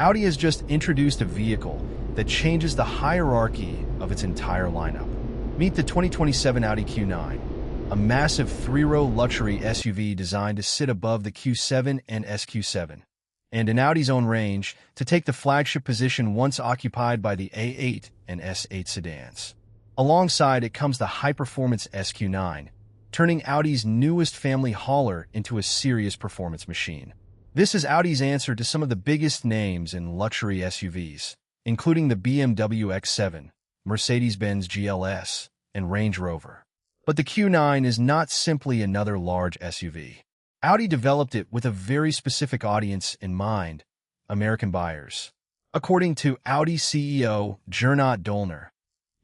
Audi has just introduced a vehicle that changes the hierarchy of its entire lineup. Meet the 2027 Audi Q9, a massive three-row luxury SUV designed to sit above the Q7 and SQ7, and in Audi's own range, to take the flagship position once occupied by the A8 and S8 sedans. Alongside it comes the high-performance SQ9, turning Audi's newest family hauler into a serious performance machine. This is Audi's answer to some of the biggest names in luxury SUVs, including the BMW X7, Mercedes-Benz GLS, and Range Rover. But the Q9 is not simply another large SUV. Audi developed it with a very specific audience in mind: American buyers. According to Audi CEO Gernot Dollner,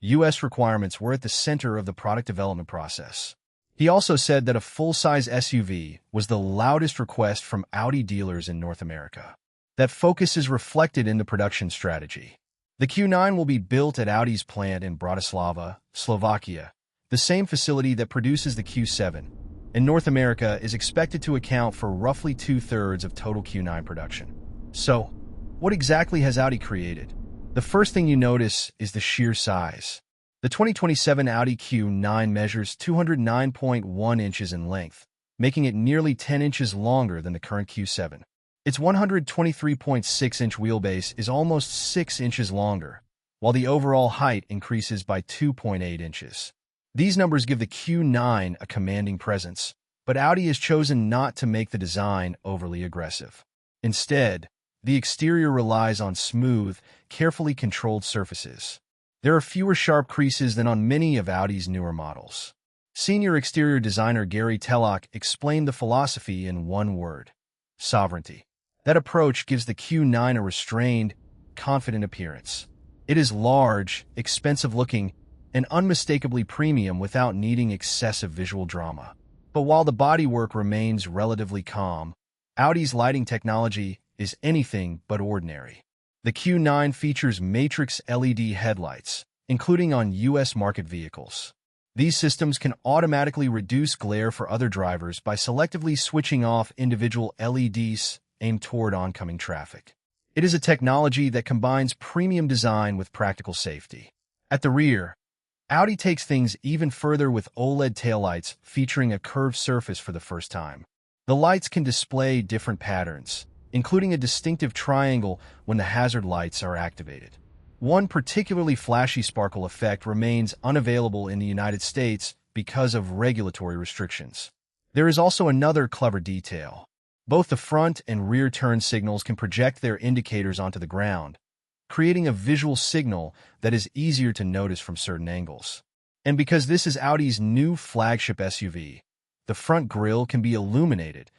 U.S. requirements were at the center of the product development process. He also said that a full-size SUV was the loudest request from Audi dealers in North America. That focus is reflected in the production strategy. The Q9 will be built at Audi's plant in Bratislava, Slovakia, the same facility that produces the Q7. In North America is expected to account for roughly 2/3 of total Q9 production. So, what exactly has Audi created? The first thing you notice is the sheer size. The 2027 Audi Q9 measures 209.1 inches in length, making it nearly 10 inches longer than the current Q7. Its 123.6-inch wheelbase is almost 6 inches longer, while the overall height increases by 2.8 inches. These numbers give the Q9 a commanding presence, but Audi has chosen not to make the design overly aggressive. Instead, the exterior relies on smooth, carefully controlled surfaces. There are fewer sharp creases than on many of Audi's newer models. Senior exterior designer Gary Tellock explained the philosophy in one word: sovereignty. That approach gives the Q9 a restrained, confident appearance. It is large, expensive-looking, and unmistakably premium without needing excessive visual drama. But while the bodywork remains relatively calm, Audi's lighting technology is anything but ordinary. The Q9 features matrix LED headlights, including on U.S. market vehicles. These systems can automatically reduce glare for other drivers by selectively switching off individual LEDs aimed toward oncoming traffic. It is a technology that combines premium design with practical safety. At the rear, Audi takes things even further with OLED taillights featuring a curved surface for the first time. The lights can display different patterns, including a distinctive triangle when the hazard lights are activated. One particularly flashy sparkle effect remains unavailable in the United States because of regulatory restrictions. There is also another clever detail. Both the front and rear turn signals can project their indicators onto the ground, creating a visual signal that is easier to notice from certain angles. And because this is Audi's new flagship SUV, the front grille can be illuminated,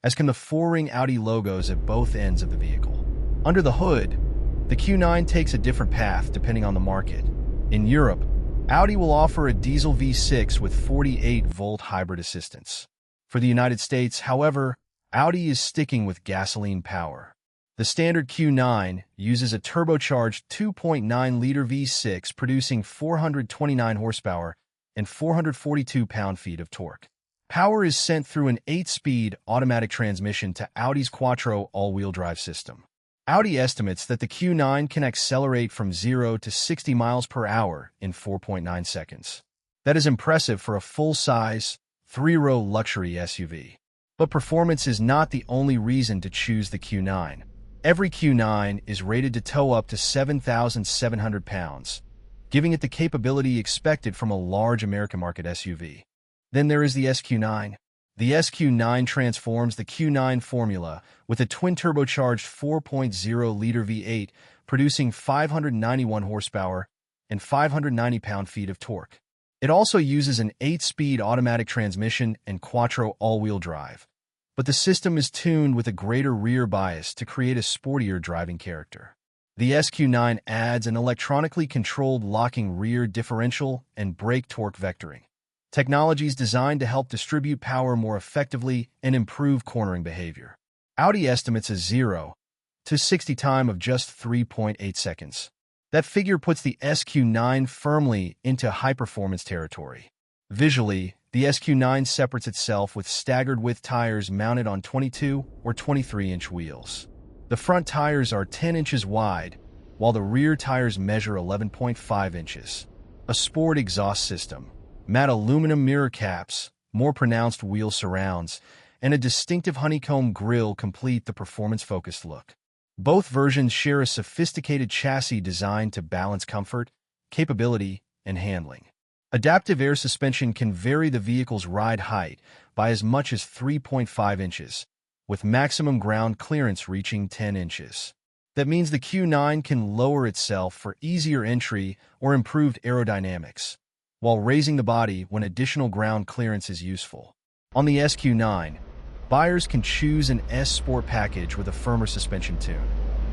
as can the four-ring Audi logos at both ends of the vehicle. Under the hood, the Q9 takes a different path depending on the market. In Europe, Audi will offer a diesel V6 with 48-volt hybrid assistance. For the United States, however, Audi is sticking with gasoline power. The standard Q9 uses a turbocharged 2.9-liter V6 producing 429 horsepower and 442 pound-feet of torque. Power is sent through an 8-speed automatic transmission to Audi's Quattro all-wheel drive system. Audi estimates that the Q9 can accelerate from 0 to 60 miles per hour in 4.9 seconds. That is impressive for a full-size, three-row luxury SUV. But performance is not the only reason to choose the Q9. Every Q9 is rated to tow up to 7,700 pounds, giving it the capability expected from a large American market SUV. Then there is the SQ9. The SQ9 transforms the Q9 formula with a twin-turbocharged 4.0-liter V8 producing 591 horsepower and 590 pound-feet of torque. It also uses an 8-speed automatic transmission and Quattro all-wheel drive, but the system is tuned with a greater rear bias to create a sportier driving character. The SQ9 adds an electronically controlled locking rear differential and brake torque vectoring, technologies designed to help distribute power more effectively and improve cornering behavior. Audi estimates a 0 to 60 time of just 3.8 seconds. That figure puts the SQ9 firmly into high-performance territory. Visually, the SQ9 separates itself with staggered-width tires mounted on 22 or 23-inch wheels. The front tires are 10 inches wide, while the rear tires measure 11.5 inches. A sport exhaust system, matte aluminum mirror caps, more pronounced wheel surrounds, and a distinctive honeycomb grille complete the performance-focused look. Both versions share a sophisticated chassis designed to balance comfort, capability, and handling. Adaptive air suspension can vary the vehicle's ride height by as much as 3.5 inches, with maximum ground clearance reaching 10 inches. That means the Q9 can lower itself for easier entry or improved aerodynamics, while raising the body when additional ground clearance is useful. On the SQ9, buyers can choose an S Sport package with a firmer suspension tune.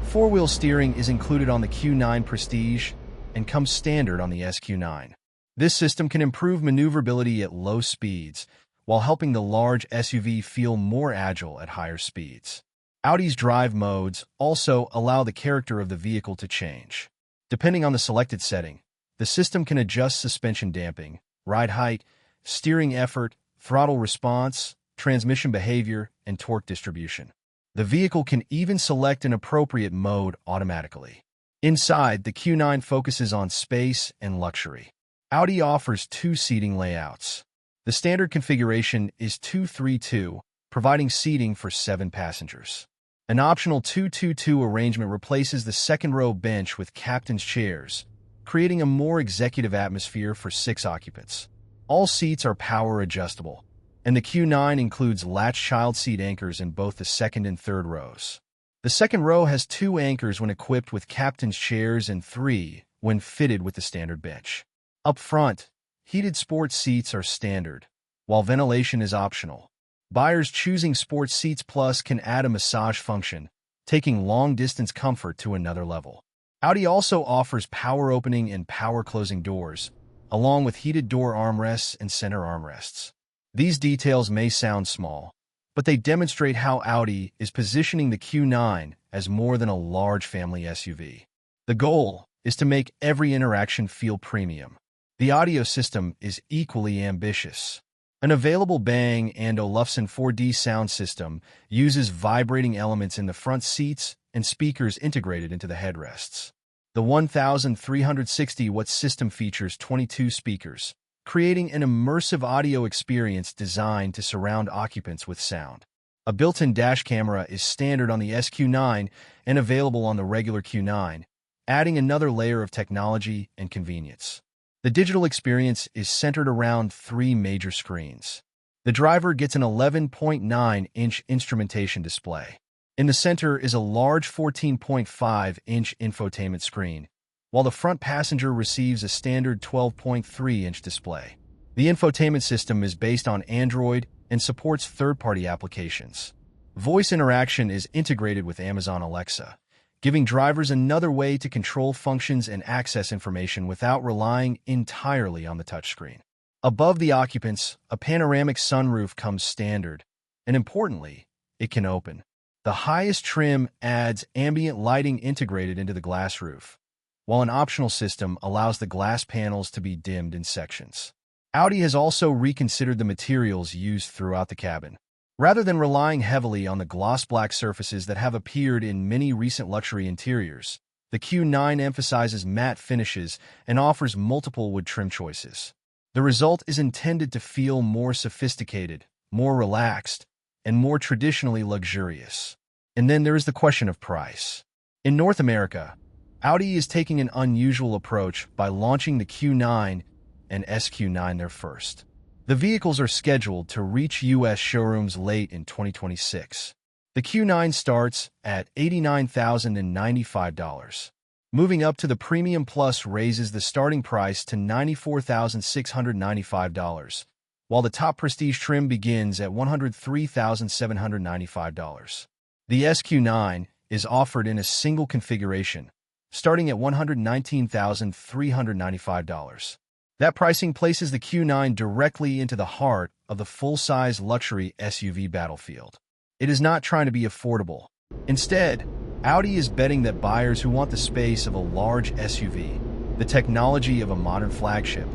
Four-wheel steering is included on the Q9 Prestige and comes standard on the SQ9. This system can improve maneuverability at low speeds, while helping the large SUV feel more agile at higher speeds. Audi's drive modes also allow the character of the vehicle to change. Depending on the selected setting, the system can adjust suspension damping, ride height, steering effort, throttle response, transmission behavior, and torque distribution. The vehicle can even select an appropriate mode automatically. Inside, the Q9 focuses on space and luxury. Audi offers two seating layouts. The standard configuration is 2-3-2, providing seating for 7 passengers. An optional 2-2-2 arrangement replaces the second-row bench with captain's chairs, creating a more executive atmosphere for 6 occupants. All seats are power adjustable, and the Q9 includes latch child seat anchors in both the second and third rows. The second row has 2 anchors when equipped with captain's chairs and 3 when fitted with the standard bench. Up front, heated sports seats are standard, while ventilation is optional. Buyers choosing Sports Seats Plus can add a massage function, taking long-distance comfort to another level. Audi also offers power opening and power closing doors, along with heated door armrests and center armrests. These details may sound small, but they demonstrate how Audi is positioning the Q9 as more than a large family SUV. The goal is to make every interaction feel premium. The audio system is equally ambitious. An available Bang & Olufsen 4D sound system uses vibrating elements in the front seats and speakers integrated into the headrests. The 1,360-watt system features 22 speakers, creating an immersive audio experience designed to surround occupants with sound. A built-in dash camera is standard on the SQ9 and available on the regular Q9, adding another layer of technology and convenience. The digital experience is centered around 3 major screens. The driver gets an 11.9-inch instrumentation display. In the center is a large 14.5-inch infotainment screen, while the front passenger receives a standard 12.3-inch display. The infotainment system is based on Android and supports third-party applications. Voice interaction is integrated with Amazon Alexa, giving drivers another way to control functions and access information without relying entirely on the touchscreen. Above the occupants, a panoramic sunroof comes standard, and importantly, it can open. The highest trim adds ambient lighting integrated into the glass roof, while an optional system allows the glass panels to be dimmed in sections. Audi has also reconsidered the materials used throughout the cabin. Rather than relying heavily on the gloss black surfaces that have appeared in many recent luxury interiors, the Q9 emphasizes matte finishes and offers multiple wood trim choices. The result is intended to feel more sophisticated, more relaxed, and more traditionally luxurious. And then there is the question of price. In North America, Audi is taking an unusual approach by launching the Q9 and SQ9 there first. The vehicles are scheduled to reach U.S. showrooms late in 2026. The Q9 starts at $89,095. Moving up to the Premium Plus raises the starting price to $94,695, while the top Prestige trim begins at $103,795. The SQ9 is offered in a single configuration, starting at $119,395. That pricing places the Q9 directly into the heart of the full-size luxury SUV battlefield. It is not trying to be affordable. Instead, Audi is betting that buyers who want the space of a large SUV, the technology of a modern flagship,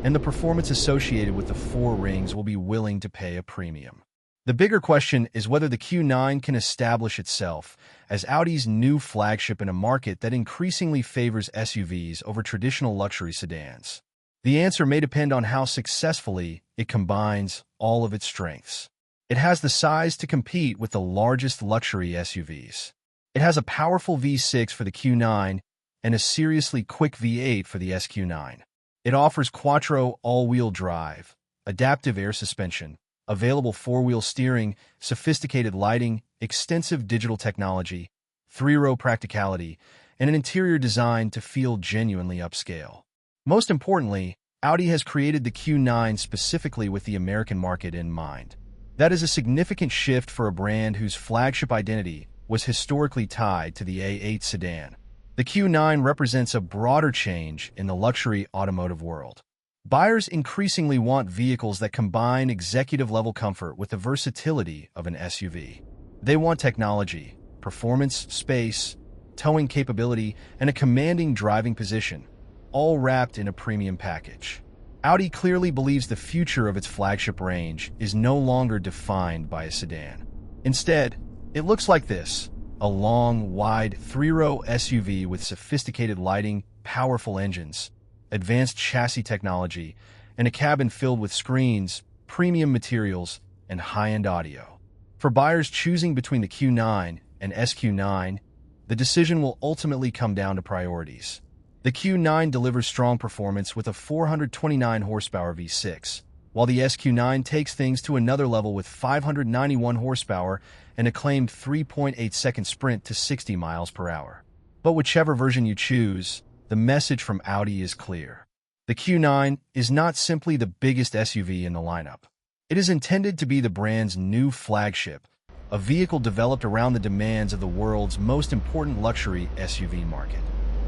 and the performance associated with the 4 rings will be willing to pay a premium. The bigger question is whether the Q9 can establish itself as Audi's new flagship in a market that increasingly favors SUVs over traditional luxury sedans. The answer may depend on how successfully it combines all of its strengths. It has the size to compete with the largest luxury SUVs. It has a powerful V6 for the Q9 and a seriously quick V8 for the SQ9. It offers quattro all-wheel drive, adaptive air suspension, available four-wheel steering, sophisticated lighting, extensive digital technology, three-row practicality, and an interior design to feel genuinely upscale. Most importantly, Audi has created the Q9 specifically with the American market in mind. That is a significant shift for a brand whose flagship identity was historically tied to the A8 sedan. The Q9 represents a broader change in the luxury automotive world. Buyers increasingly want vehicles that combine executive-level comfort with the versatility of an SUV. They want technology, performance, space, towing capability, and a commanding driving position, all wrapped in a premium package. Audi clearly believes the future of its flagship range is no longer defined by a sedan. Instead, it looks like this: a long, wide, three-row SUV with sophisticated lighting, powerful engines, advanced chassis technology, and a cabin filled with screens, premium materials, and high-end audio. For buyers choosing between the Q9 and SQ9, the decision will ultimately come down to priorities. The Q9 delivers strong performance with a 429 horsepower V6, while the SQ9 takes things to another level with 591 horsepower and a claimed 3.8-second sprint to 60 miles per hour. But whichever version you choose, the message from Audi is clear. The Q9 is not simply the biggest SUV in the lineup. It is intended to be the brand's new flagship, a vehicle developed around the demands of the world's most important luxury SUV market.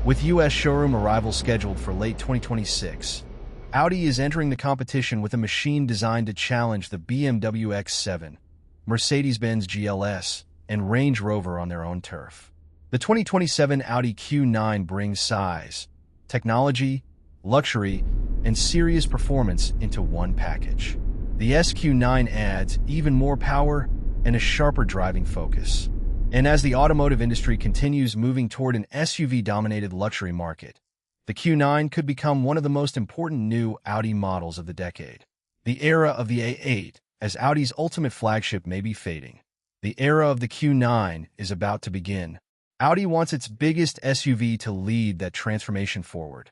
With U.S. showroom arrival scheduled for late 2026, Audi is entering the competition with a machine designed to challenge the BMW X7, Mercedes-Benz GLS, and Range Rover on their own turf. The 2027 Audi Q9 brings size, technology, luxury, and serious performance into one package. The SQ9 adds even more power and a sharper driving focus. And as the automotive industry continues moving toward an SUV-dominated luxury market, the Q9 could become one of the most important new Audi models of the decade. The era of the A8, as Audi's ultimate flagship, may be fading. The era of the Q9 is about to begin. Audi wants its biggest SUV to lead that transformation forward.